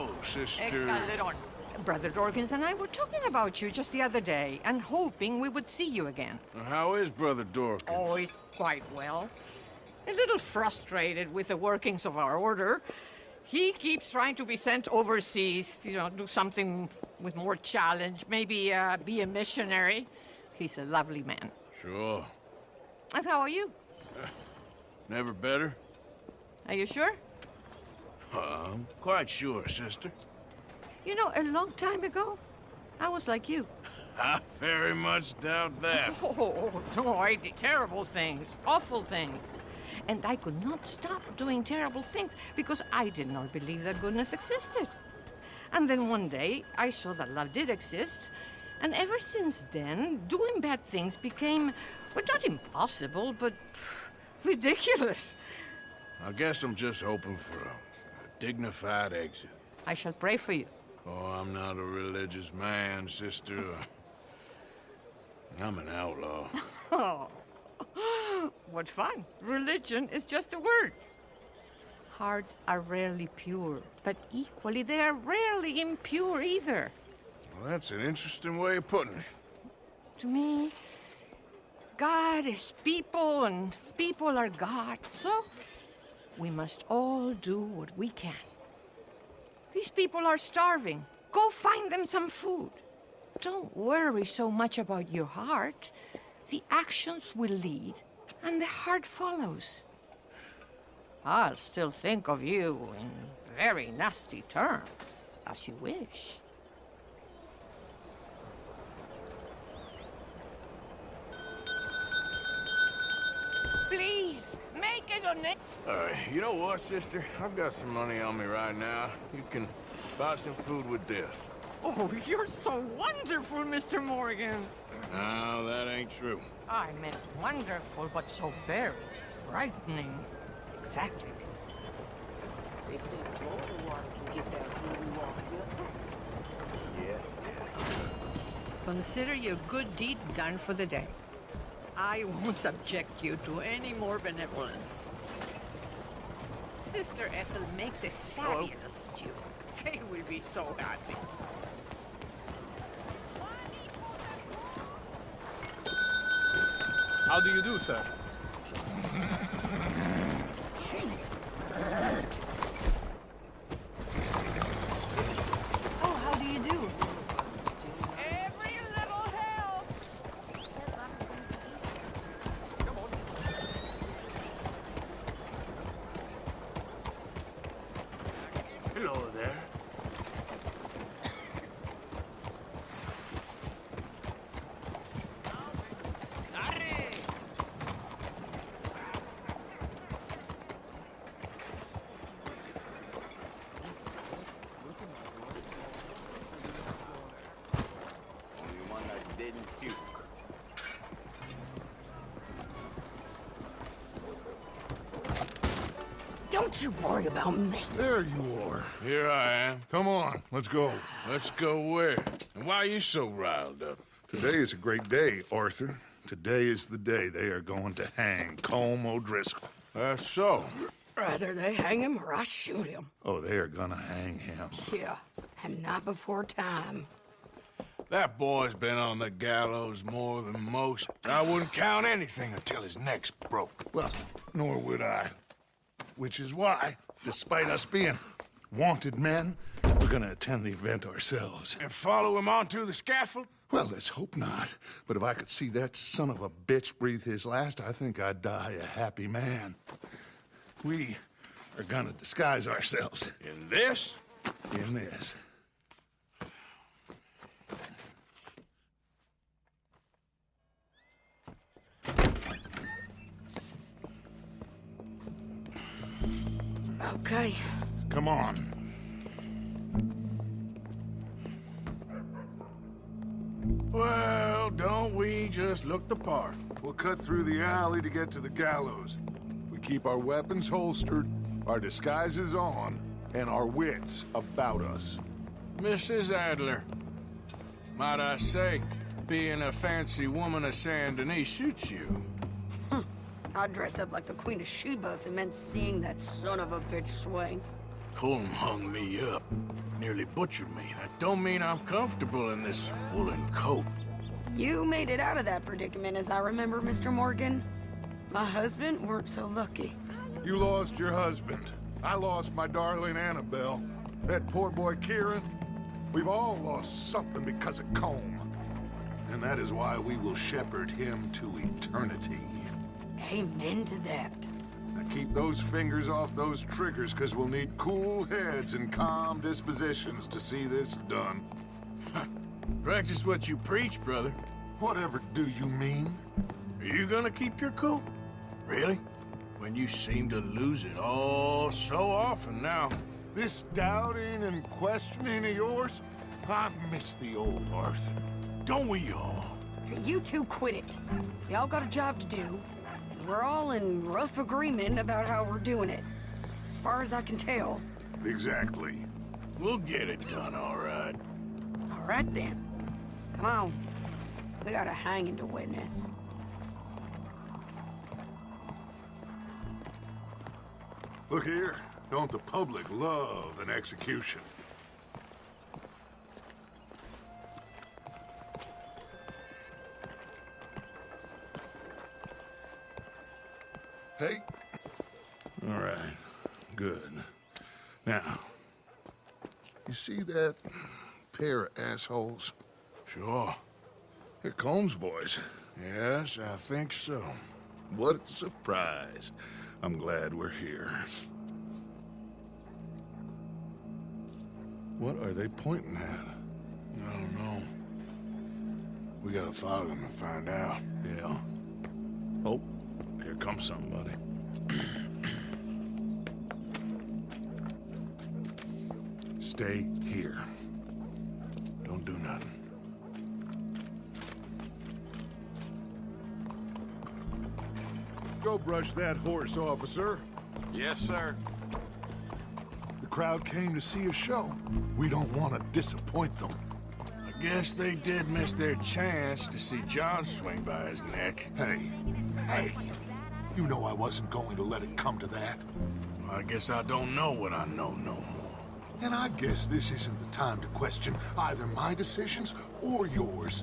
Hello, sister. Brother Dorkins and I were talking about you just the other day and hoping we would see you again. How is Brother Dorkins? Oh, he's quite well. A little frustrated with the workings of our order. He keeps trying to be sent overseas, do something with more challenge, maybe be a missionary. He's a lovely man. Sure. And how are you? Never better? Are you sure? I'm quite sure, sister. You know, a long time ago, I was like you. I very much doubt that. Oh, no, I did terrible things, awful things. And I could not stop doing terrible things because I did not believe that goodness existed. And then one day, I saw that love did exist. And ever since then, doing bad things became, well, not impossible, but ridiculous. I guess I'm just hoping for a dignified exit. I shall pray for you. Oh, I'm not a religious man, sister. I'm an outlaw. Oh, what fun. Religion is just a word. Hearts are rarely pure, but equally they are rarely impure either. Well, that's an interesting way of putting it. To me, God is people and people are God, so we must all do what we can. These people are starving. Go find them some food. Don't worry so much about your heart. The actions will lead, and the heart follows. I'll still think of you in very nasty terms, as you wish. Please, make it a name. You know what, sister? I've got some money on me right now. You can buy some food with this. Oh, you're so wonderful, Mr. Morgan. No, that ain't true. I meant wonderful, but so very frightening. Exactly. They say Florida water can get that blue water. Yeah. Consider your good deed done for the day. I won't subject you to any more benevolence. Sister Ethel makes a fabulous stew. They will be so happy. How do you do, sir? Oh, how do you do? Every little helps. Hello there. Don't you worry about me. There you are. Here I am. Come on, let's go. Let's go where? And why are you so riled up? Today is a great day, Arthur. Today is the day they are going to hang Colm O'Driscoll. That's so. Rather they hang him or I shoot him. Oh, they are gonna hang him. Yeah, and not before time. That boy's been on the gallows more than most. I wouldn't count anything until his neck's broke. Well, nor would I. Which is why, despite us being wanted men, we're gonna attend the event ourselves. And follow him onto the scaffold? Well, let's hope not. But if I could see that son of a bitch breathe his last, I think I'd die a happy man. We are gonna disguise ourselves In this? in this. Okay. Come on. Well, don't we just look the part? We'll cut through the alley to get to the gallows. We keep our weapons holstered, our disguises on, and our wits about us. Mrs. Adler, might I say, being a fancy woman of Saint Denis suits you. I'd dress up like the Queen of Sheba if it meant seeing that son of a bitch swing. Colm hung me up. Nearly butchered me. That don't mean I'm comfortable in this woolen coat. You made it out of that predicament, as I remember, Mr. Morgan. My husband weren't so lucky. You lost your husband. I lost my darling Annabelle. That poor boy Kieran. We've all lost something because of Colm. And that is why we will shepherd him to eternity. Amen to that. Now keep those fingers off those triggers, because we'll need cool heads and calm dispositions to see this done. Practice what you preach, brother. Whatever do you mean? Are you gonna keep your cool? Really? When you seem to lose it all so often now. This doubting and questioning of yours? I miss the old Arthur. Don't we all? You two quit it. Y'all got a job to do, and we're all in rough agreement about how we're doing it. As far as I can tell. Exactly. We'll get it done, all right. All right, then. Come on. We got a hanging to witness. Look here. Don't the public love an execution? Hey. All right. Good. Now, you see that pair of assholes? Sure. They're Colm's boys. Yes, I think so. What a surprise. I'm glad we're here. What are they pointing at? I don't know. We gotta follow them and find out. Yeah. Oh, here comes somebody. Stay here. Don't do nothing. Go brush that horse, officer. Yes, sir. The crowd came to see a show. We don't want to disappoint them. I guess they did miss their chance to see John swing by his neck. Hey, you know I wasn't going to let it come to that. Well, I guess I don't know what I know no more. And I guess this isn't the time to question either my decisions or yours.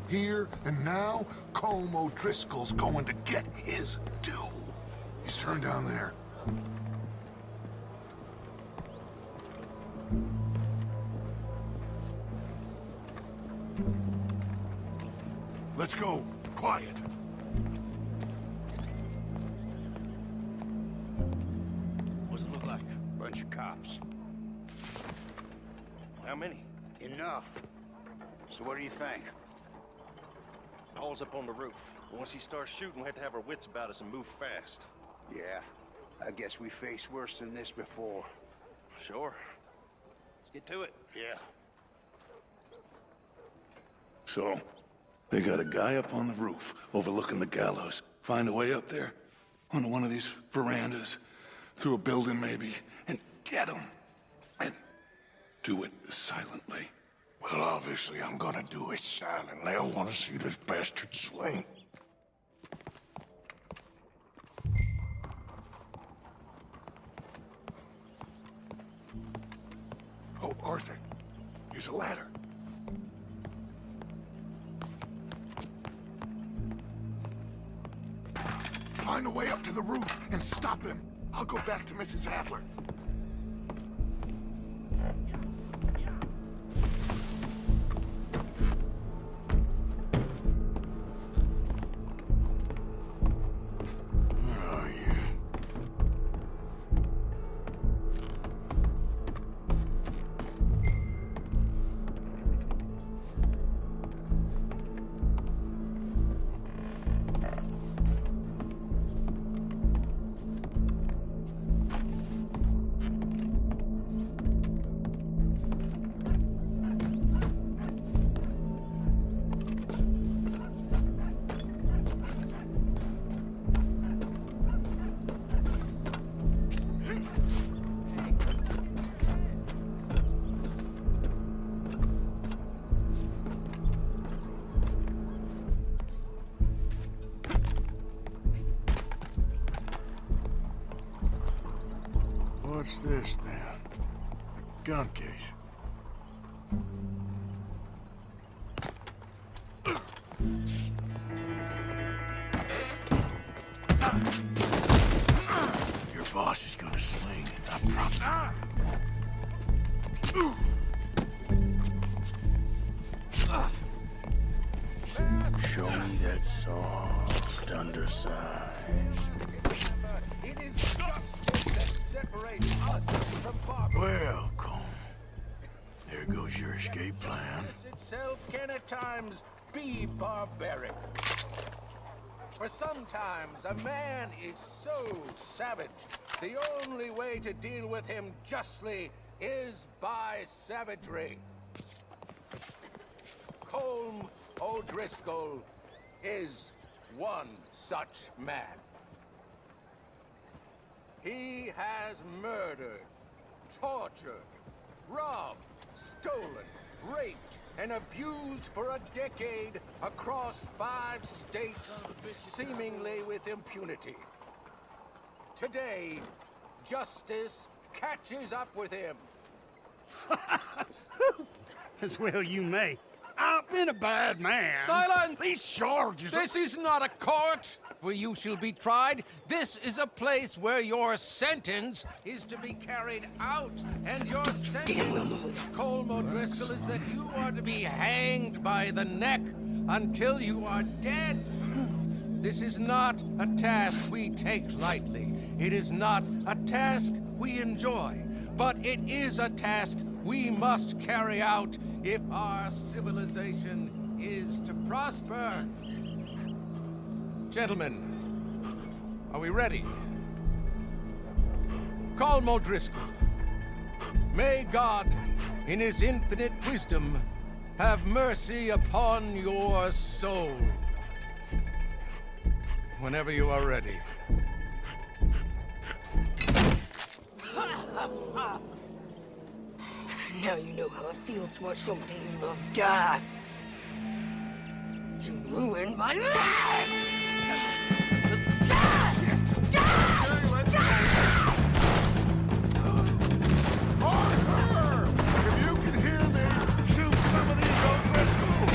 Here and now, Colm O'Driscoll's going to get his due. He's turned down there. Let's go. Quiet. What's it look like? Bunch of cops. How many? Enough. So what do you think? Paul's up on the roof. Once he starts shooting, we have to have our wits about us and move fast. Yeah, I guess we faced worse than this before. Sure. Let's get to it. Yeah. So, they got a guy up on the roof overlooking the gallows. Find a way up there, onto one of these verandas, through a building maybe, and get him. And do it silently. Well, obviously, I'm gonna do it silently. I want to see this bastard swing. Oh, Arthur, here's a ladder. Find a way up to the roof and stop him. I'll go back to Mrs. Adler. Oh, yeah. What's this, then? gun case. Your boss is gonna swing, I promise. Show me that soft underside. It is justice that separates us from barbarians. Well, Colm, there goes your escape plan. Justice itself can at times be barbaric. For sometimes a man is so savage, the only way to deal with him justly is by savagery. Colm O'Driscoll is one such man. He has murdered, tortured, robbed, stolen, raped, and abused for a decade across 5 states, seemingly with impunity. Today, justice catches up with him. As well you may. I've been a bad man. Silence! These charges... This is not a court where you shall be tried. This is a place where your sentence is to be carried out. And your sentence, Colm O'Driscoll, is that you are to be hanged by the neck until you are dead. This is not a task we take lightly. It is not a task we enjoy. But it is a task we must carry out if our civilization is to prosper. Gentlemen, are we ready? Colm O'Driscoll, may God, in his infinite wisdom, have mercy upon your soul. Whenever you are ready. Now you know how it feels to watch somebody you love die. You ruined my life! Arthur! If you can hear me, shoot some of these O'Driscolls!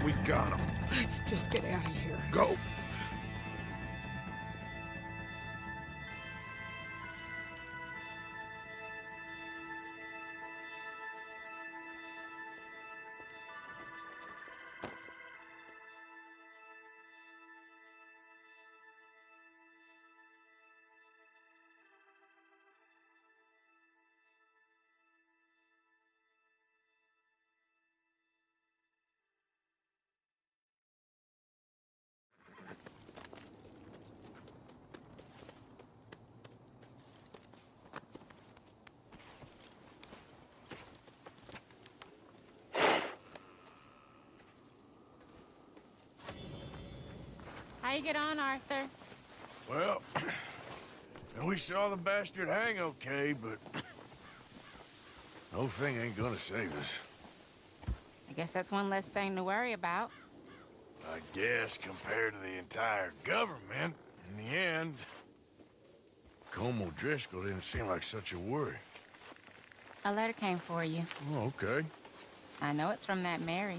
We got him. Let's just get out of here. Go. How you get on, Arthur? Well, we saw the bastard hang okay, but the whole thing ain't gonna save us. I guess that's one less thing to worry about. I guess compared to the entire government, in the end, Colm O'Driscoll didn't seem like such a worry. A letter came for you. Oh, okay. I know it's from that Mary.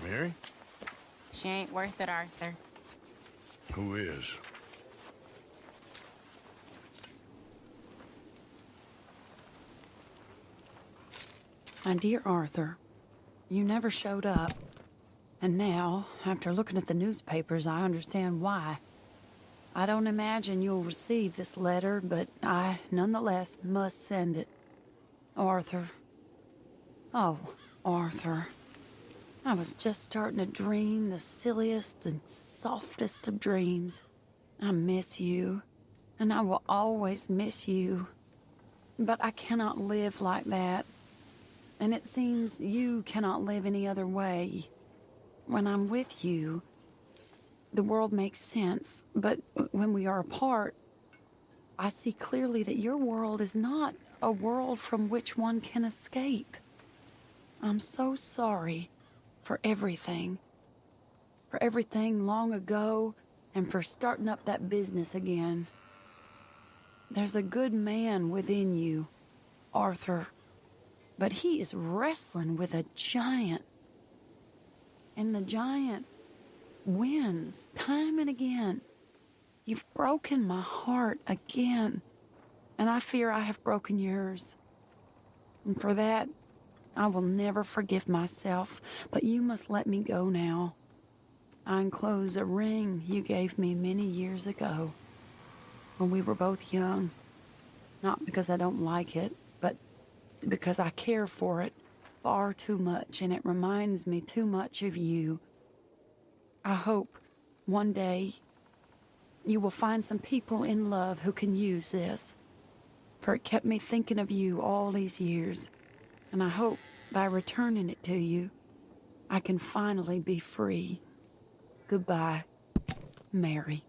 Mary? She ain't worth it, Arthur. Who is? My dear Arthur, you never showed up. And now, after looking at the newspapers, I understand why. I don't imagine you'll receive this letter, but I, nonetheless, must send it. Arthur. Oh, Arthur. I was just starting to dream the silliest and softest of dreams. I miss you, and I will always miss you. But I cannot live like that. And it seems you cannot live any other way. When I'm with you, the world makes sense, but when we are apart, I see clearly that your world is not a world from which one can escape. I'm so sorry for everything long ago, and for starting up that business again. There's a good man within you, Arthur, but he is wrestling with a giant. And the giant wins time and again. You've broken my heart again, and I fear I have broken yours. And for that, I will never forgive myself, but you must let me go now. I enclose a ring you gave me many years ago, when we were both young. Not because I don't like it, but because I care for it far too much, and it reminds me too much of you. I hope one day you will find some people in love who can use this, for it kept me thinking of you all these years, and I hope by returning it to you, I can finally be free. Goodbye, Mary.